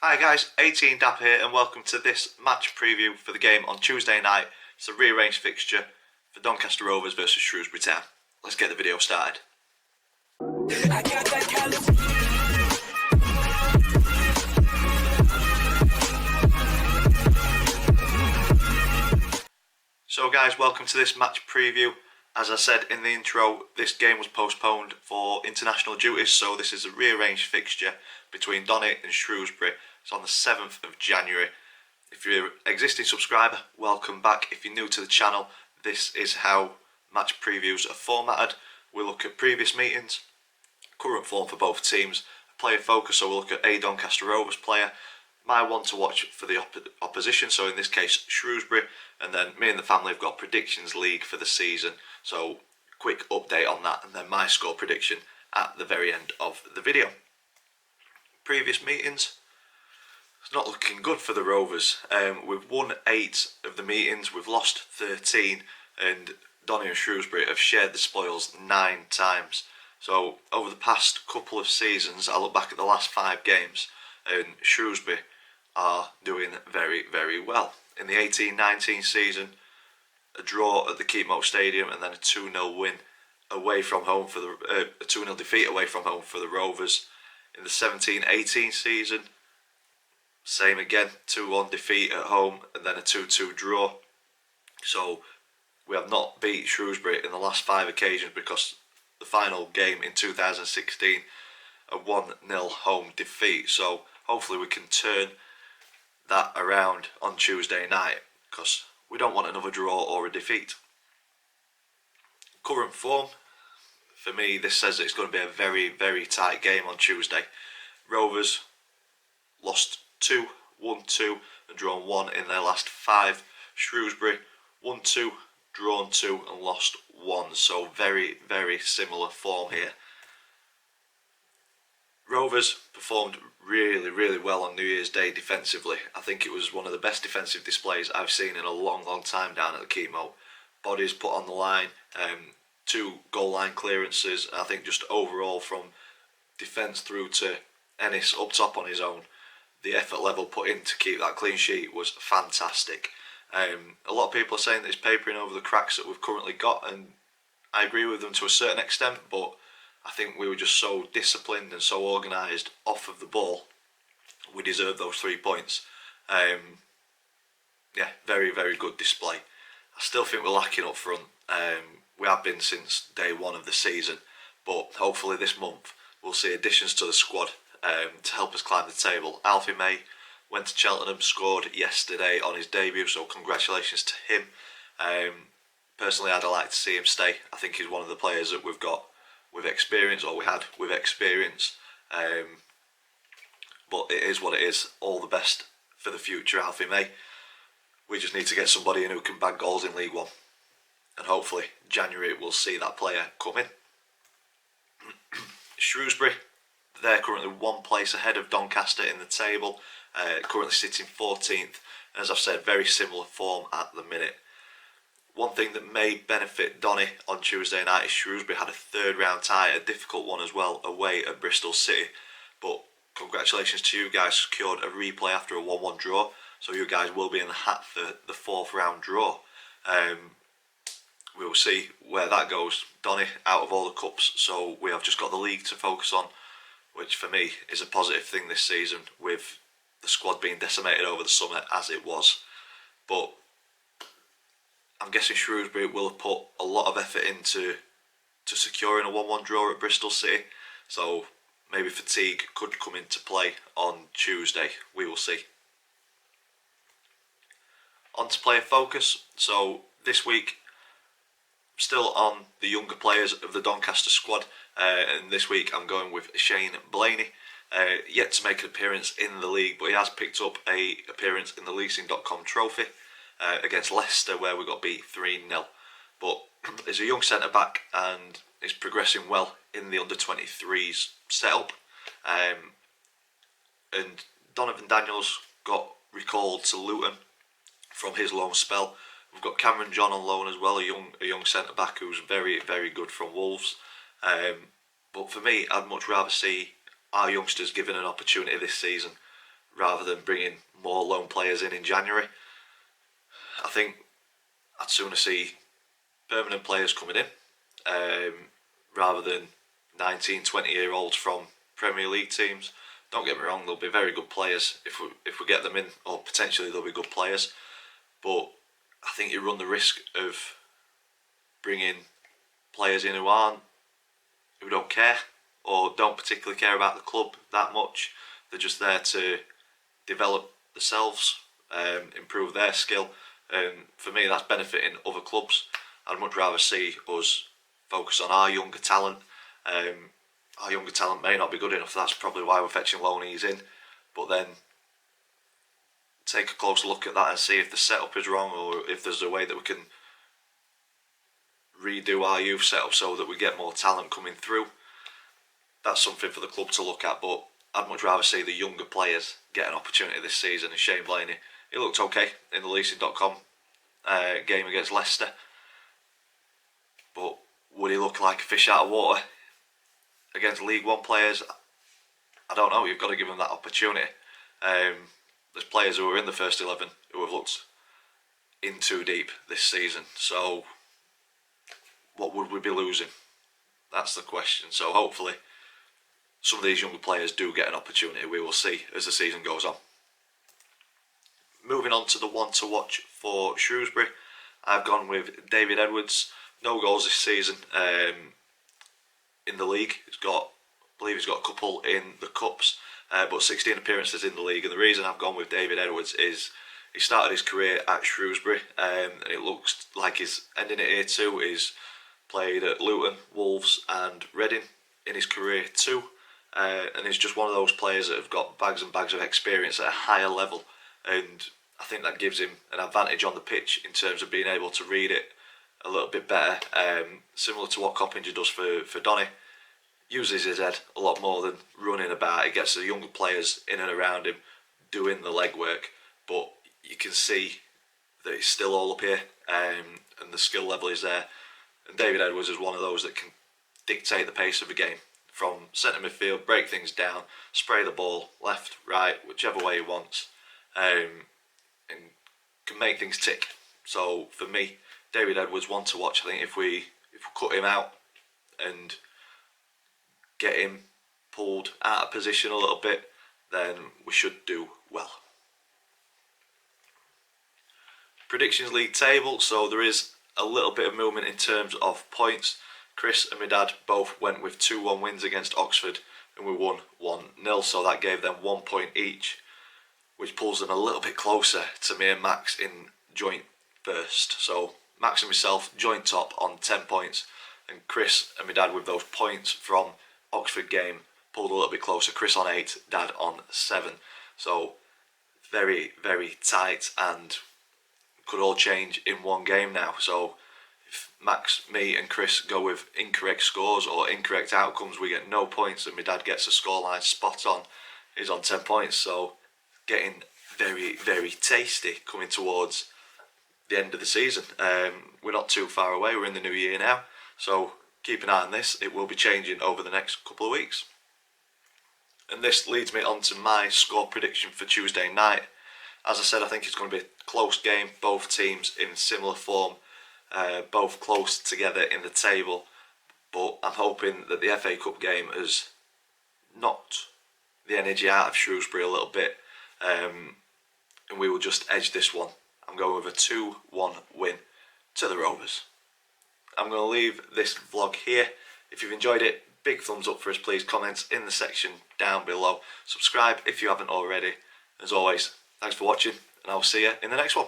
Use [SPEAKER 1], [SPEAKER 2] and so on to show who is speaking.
[SPEAKER 1] Hi guys, 18 Dap here and welcome to this match preview for the game on Tuesday night. It's a rearranged fixture for Doncaster Rovers versus Shrewsbury Town. Let's get the video started. So guys, welcome to this match preview. As I said in the intro, this game was postponed for international duties, so this is a rearranged fixture between Donny and Shrewsbury. It's on the 7th of January. If you're an existing subscriber, welcome back. If you're new to the channel, this is how match previews are formatted. We look at previous meetings, current form for both teams, player focus, so we'll look at a Doncaster Rovers player, my one to watch for the opposition, so in this case Shrewsbury, and then me and the family have got predictions league for the season, so quick update on that, and then my score prediction at the very end of the video. Previous meetings, it's not looking good for the Rovers. We've won 8 of the meetings, we've lost 13, and Donny and Shrewsbury have shared the spoils 9 times. So over the past couple of seasons, I look back at the last 5 games, and Shrewsbury are doing very, very well. In the 18-19 season, a draw at the Keepmoat Stadium, and then a 2-0 win away from home for the a 2-0 defeat away from home for the Rovers. In the 17-18 season, same again, 2-1 defeat at home, and then a 2-2 draw. So we have not beat Shrewsbury in the last 5 occasions, because the final game in 2016, a 1-0 home defeat. So hopefully we can turn that around on Tuesday night, because we don't want another draw or a defeat. Current form, for me, this says it's going to be a very, very tight game on Tuesday. Rovers lost 2, won 2 and drawn 1 in their last 5. Shrewsbury won 2, drawn 2 and lost 1. So very, very similar form here. Rovers performed really, really well on New Year's Day defensively. I think it was one of the best defensive displays I've seen in a long, long time down at the Keepmoat. Bodies put on the line, 2 goal line clearances. I think just overall from defence through to Ennis up top on his own, the effort level put in to keep that clean sheet was fantastic. A lot of people are saying that it's papering over the cracks that we've currently got, and I agree with them to a certain extent, but I think we were just so disciplined and so organised off of the ball. We deserve those 3 points. Yeah, very, very good display. I still think we're lacking up front. We have been since day 1 of the season, but hopefully this month we'll see additions to the squad to help us climb the table. Alfie May went to Cheltenham, scored yesterday on his debut, so congratulations to him. Personally, I'd like to see him stay. I think he's one of the players that we've got with experience, or we had with experience. But it is what it is. All the best for the future, Alfie May. We just need to get somebody in who can bag goals in League 1. And hopefully January we'll see that player come in. Shrewsbury, they're currently 1 place ahead of Doncaster in the table, currently sitting 14th, and as I've said, very similar form at the minute. One thing that may benefit Donny on Tuesday night is Shrewsbury had a 3rd round tie, a difficult one as well, away at Bristol City, but congratulations to you guys, secured a replay after a 1-1 draw, so you guys will be in the hat for the 4th round draw. We will see where that goes. Donny out of all the cups, so we have just got the league to focus on, which for me is a positive thing this season, with the squad being decimated over the summer as it was. But I'm guessing Shrewsbury will have put a lot of effort into securing a 1-1 draw at Bristol City, so maybe fatigue could come into play on Tuesday. We will see. On to player focus. So this week, still on the younger players of the Doncaster squad, and this week I'm going with Shane Blaney. Yet to make an appearance in the league, but he has picked up an appearance in the Leasing.com trophy against Leicester, where we got beat 3-0. But he's a young centre-back and is progressing well in the under-23s setup. And Donovan Daniels got recalled to Luton from his loan spell. We've got Cameron John on loan as well, a young centre-back who's very, very good from Wolves. But for me, I'd much rather see our youngsters given an opportunity this season rather than bringing more loan players in January. I think I'd sooner see permanent players coming in rather than 19, 20-year-olds from Premier League teams. Don't get me wrong, they'll be very good players if we get them in, or potentially they'll be good players. But I think you run the risk of bringing players in who don't care or don't particularly care about the club that much. They're just there to develop themselves, improve their skill, and for me that's benefiting other clubs. I'd much rather see us focus on our younger talent. Our younger talent may not be good enough, that's probably why we're fetching loanees in, but then take a close look at that and see if the setup is wrong, or if there's a way that we can redo our youth setup so that we get more talent coming through. That's something for the club to look at, but I'd much rather see the younger players get an opportunity this season. And Shane Blaney, he looked okay in the leasing.com game against Leicester, but would he look like a fish out of water against League One players? I don't know. You've got to give him that opportunity. There's players who are in the first 11 who have looked in too deep this season. So what would we be losing? That's the question. So hopefully some of these younger players do get an opportunity. We will see as the season goes on. Moving on to the one to watch for Shrewsbury, I've gone with David Edwards. No goals this season in the league. I believe he's got a couple in the cups, but 16 appearances in the league. And the reason I've gone with David Edwards is he started his career at Shrewsbury, and it looks like he's ending it here too. He's played at Luton, Wolves and Reading in his career too, and he's just one of those players that have got bags and bags of experience at a higher level, and I think that gives him an advantage on the pitch in terms of being able to read it a little bit better, similar to what Coppinger does for Donny. Uses his head a lot more than running about. He gets the younger players in and around him doing the legwork, but you can see that it's still all up here, and the skill level is there. And David Edwards is one of those that can dictate the pace of a game from centre midfield, break things down, spray the ball left, right, whichever way he wants, and can make things tick. So for me, David Edwards, one to watch. I think if we cut him out and get him pulled out of position a little bit, then we should do well. Predictions league table, so there is a little bit of movement in terms of points. Chris and my dad both went with 2-1 wins against Oxford, and we won 1-0, so that gave them 1 point each, which pulls them a little bit closer to me and Max in joint first. So Max and myself joint top on 10 points, and Chris and my dad with those points from Oxford game pulled a little bit closer. Chris on 8, Dad on 7. So very, very tight, and could all change in one game now. So if Max, me and Chris go with incorrect scores or incorrect outcomes, we get no points, and my dad gets a scoreline spot on. He's on 10 points. So getting very, very tasty coming towards the end of the season. We're not too far away. We're in the new year now. So keep an eye on this. It will be changing over the next couple of weeks. And this leads me on to my score prediction for Tuesday night. As I said, I think it's going to be a close game. Both teams in similar form, both close together in the table. But I'm hoping that the FA Cup game has knocked the energy out of Shrewsbury a little bit, and we will just edge this one. I'm going with a 2-1 win to the Rovers. I'm going to leave this vlog here. If you've enjoyed it, big thumbs up for us, please. Comments in the section down below. Subscribe if you haven't already. As always, thanks for watching, and I'll see you in the next one.